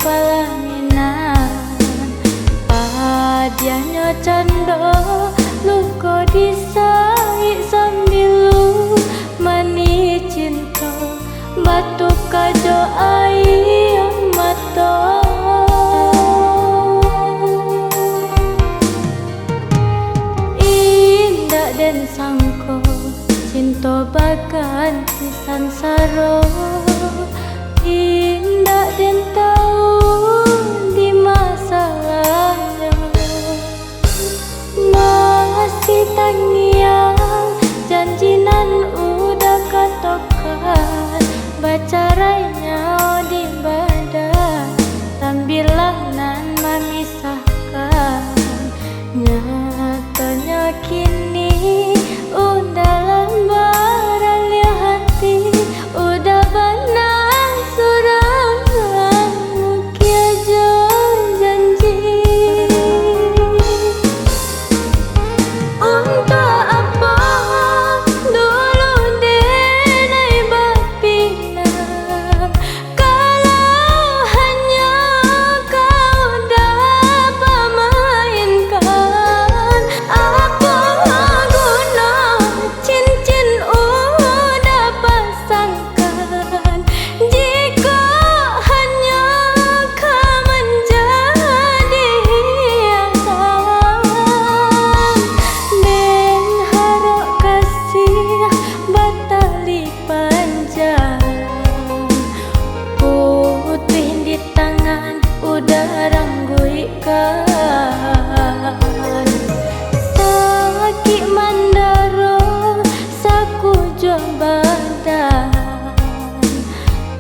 palanginan padianyo cando luko disai sambilu mani cinta batu kajo ayam mata indah dan sangko cinta bagan pisan saro indah dan tahu di masa lalu masih terngiang janjinan udah katokan bacaranya di badan sambilan nan memisahkan nyatanya kini udah lembaran ya hati udah benar surangan kia janji untuk apa dulu denai bapinang kalau hanya kau dapat mainkan apa guna cincin udah pasangkan jika hanya kau menjadi yang salah dan harap kasih batali panjang putih di tangan udah rangguikan sakit mandaro saku jual badan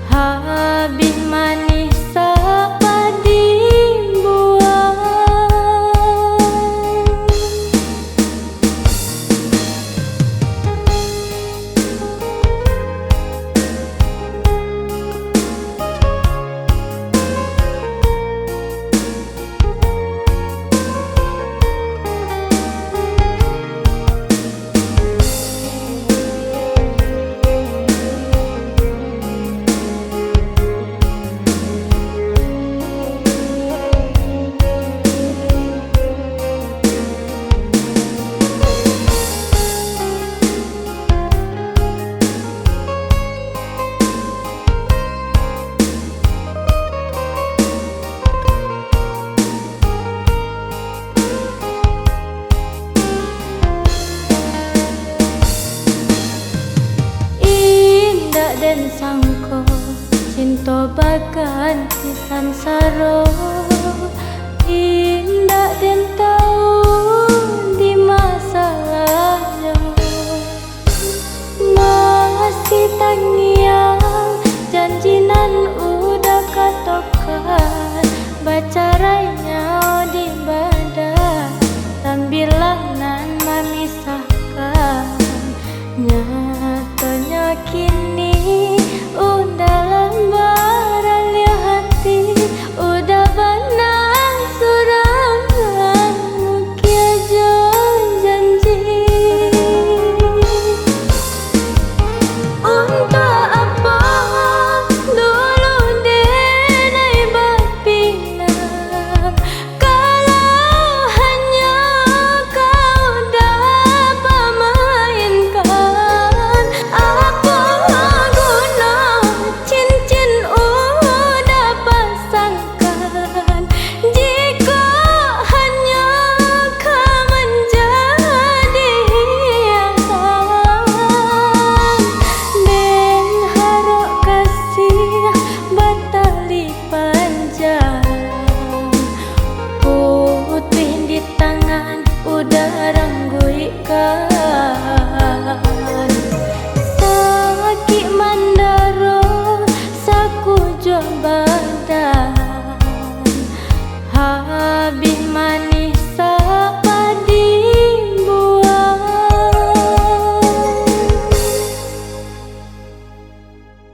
habis manis apa dibuang dan sangko cinta bagan pisan saro indah dan tahu di masa lalu masih terngiang janjinan udah katokan bacaranya di badan sambilan nan memisahkan nyatanya kini udah lembaran ya hati udah benar surangan kia janji untuk apa dulu denai bapinang kalau hanya kau dapat mainkan apa guna cincin udah pasangkan jika hanya kau menjadi yang salah dan harap kasih batali panjang putih di tangan udah rangguikan sakit mandaro saku jual